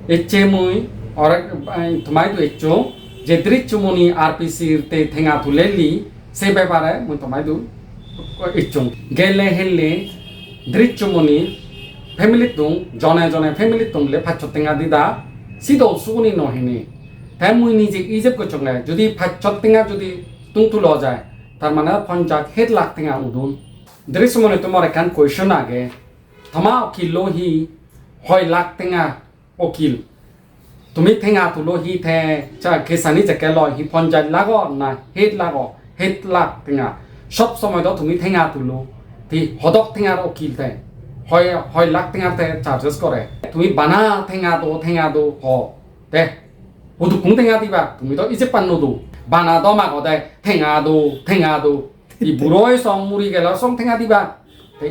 Ejemui orang thumai tu ejo je Drishyamuni Rpc te thenga tu leli sebe pare mun thumai tu ejong gele helle Drishyamuni family tung jone family tung le phachot tenga dida sido suguni no hini তাই মুই নিজে ইজেব করছং না যদি 5 টেঙা যদি তুংতু ল যায় তার মানে 50 হেড লাখ টেঙা উদুন দৃশ্যমনে তোমার এখান কোয়েশ্চন আগে থমা অকিল হি 6 লাখ টেঙা অকিল তুমি টেঙা তুলো হি থে চা কেসানি যে কেল হি 50 লাখ না হেড লাখ টেঙা সব সময় তো তুমি টেঙা তুলো তি হদক টেঙার অকিল তে 6 লাখ টেঙা তে চার্জেস করে তুমি বানা টেঙা দো হ দে 모두 공탱아디바 তুমি তো 이제 반노도 바나도 마고데 탱아도 이 무로의 성물이 게라 성탱아디바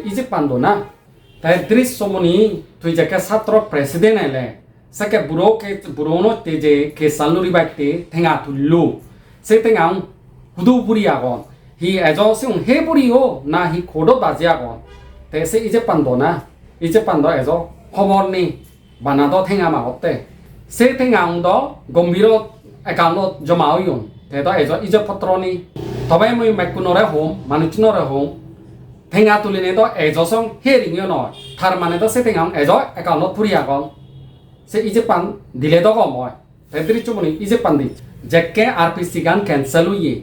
이제 반도나 다 드리쇼모니 투이자케 사트로 프레시덴엘레 사케 부로노 테제 케 살루리바테 탱아 둘루 세탱앙 부두부리아고 히 에조싱 헤부리오 나히 고도 다지아고 데세 이제 반도 에조 허머니 바나도 탱아마 어때 se tengang do gombiro account no jomao yun te do ejo ijo patroni tobai moi makunore home manuchinore home tenga tuline do ejo song hearing yo no thar mane do se tengang ejo account no puria gon se ije pan dile do go moi te Drishyamuni ije pan di jekke Rpc gan cancel huye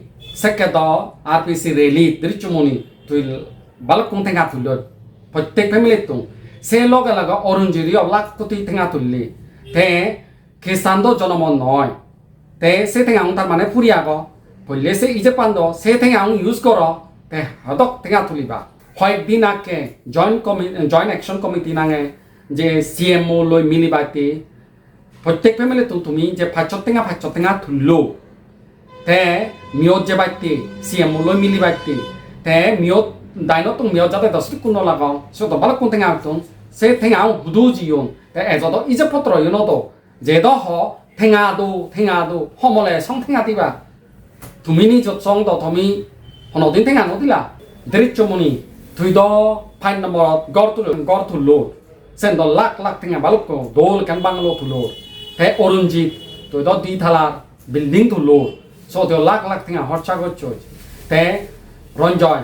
sekke do Rpc rally Drishyamuni tu balakung tenga tullo prottek family tu se loga laga Arunjit yo lak kuti tenga tulli te 계산도 저놈은 너이 대 세팅왕 달만에 풀이하고 벌레세 이제 반도 세팅왕 유스 걸어 대 하덕 등아 tul리바 화이트 디나케 joint action committee 나게 이제 CMO 로이 밀리바티 प्रत्येक family तुम्ही जे 5 tul로 대 미오 제바티 CMO 로이 밀리바티 대 미오 다이노 tung 미오 자데 더 스티쿠노 라고 소도 발콘 등아 tung 세팅왕 부두지용 대 에저도 이제 포트로 유노도 제도 허 탱아도 허mol에 성탱아디바 두미니 저성도 도미 호노딘 탱아 노딜라 Drishyamuni 두이도 파인 넘버 거투로 센도 락 탱아 발고 돌 간방로 둘로 대 Arunjit 두이도 디탈라 빌딩 둘로 소도 락 탱아 허차고 쪼 대 런조이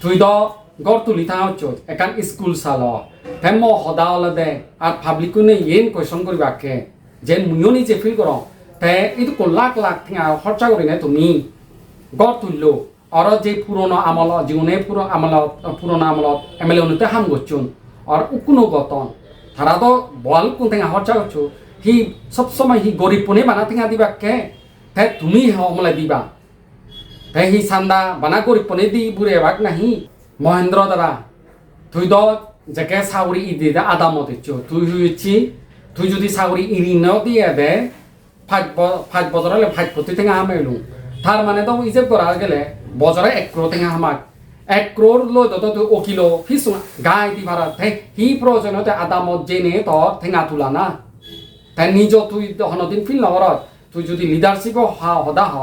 두이도 গড় তুলি থাকা হচ্ছে একান school সালো তেমো হদাওলাদে আর পাবলিকুনে yen question করিবাকে যে মুইও নিজে feel করো তে ইদু কো লাখ থিঙা খরচা করি না তুমি গড় তুললো আর যে পুরনো আমল জীবনে পুরনো আমল এমএলএ অনুতে হাম গচ্ছুন আর উকুনো গতন তারা তো বল কোন থিঙা খরচা করছো হি সব সময় হি গরিব পনে বানা থিঙা দিবাকে তে তুমি হমলে দিবা তে হি সান্দা বানা গরিব পনে দি বুড়ে বাক নাহি Mahendra dara তুই তো যেকে সাউরি ইদি দে আদা মতে চো তুই হইছি তুই যদি সাউরি ইরি ন দিয়ে দে 5 বছরে 5 কোটি টাকা হামেলু তার মানে তো ইজে করা গেলে বছরে 1 crore টাকা হামাক 1 crore লো তো তুই ও কিলো ফিসু গাই দি ভাড়া থে হি প্রয়োজনতে আদা মত জেনে তো ঠেঙা তুলা না তাই নিজ তুই হনদিন ফিল নগর তুই যদি লিডারশিপ হদা হ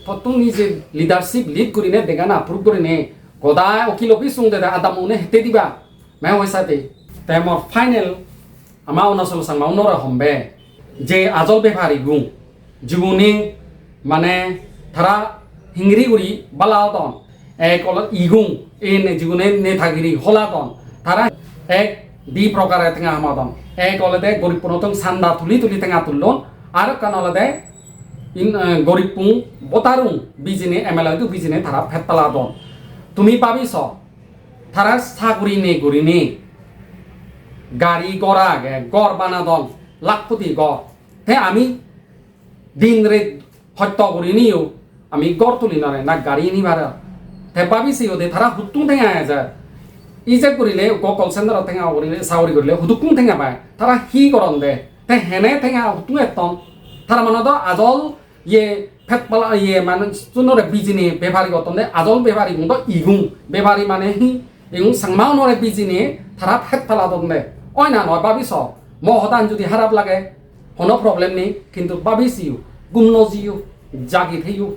তো তুই নিজে লিডারশিপ লিড করি নে দেখা না প্রুভ করি নে গোদায় অকিল অফিস দে আদামনে হেতে দিবা মে হইসাতে তাই মর ফাইনাল আমা অৰুণাচল সাংমা অনরা হমবে যে আজল বেফারি গুং জীবনী মানে তারা হিংরি গুড়ি বালাওতন এক ইগুং এনে জীবনে নেথাগিরি হলাতন তারা এক দি প্রকারে তেঙা হামাদন এক অলদে গরিব পনতং সান্দা তুলি তেঙা তুললন আর কান অলদে গরিব পুং বতারুং বিজিনে এমএলএ তু বিজিনে তারা ফেতলাদন তুমি পাবিছ তারা সাগুরিনে গাড়ি গড়া আগে গড় বানাদন লাখপতি গড় হে আমি দিন রে হত্য করিনিও আমি গড় তুলি নরে না গাড়ি নিবার হে পাবিছি ওদে তারা হুতুং ঠেঙা যায় ইজে করিলে কল সেন্টার ঠেঙা করিলে সাউরি করিলে হুতুকুং ঠেঙা পায় তারা হি করন দে তে হেনে ঠেঙা হুতুং এতন তারা মানদ আজল ইয়ে ফেতপালা ইয়ে মানে সুনরে বিজিনে বেভারি গতনে আজল বেভারি গুndo ইগুং বেভারি মানে হি ইগুং সাংমাও নরে বিজিনে তারা ফেতপালা দনে ওই না নয় বাবিছ মহদান যদি খারাপ লাগে কোনো প্রবলেম নেই কিন্তু বাবিছিও গুমনজিও জাগি থেইও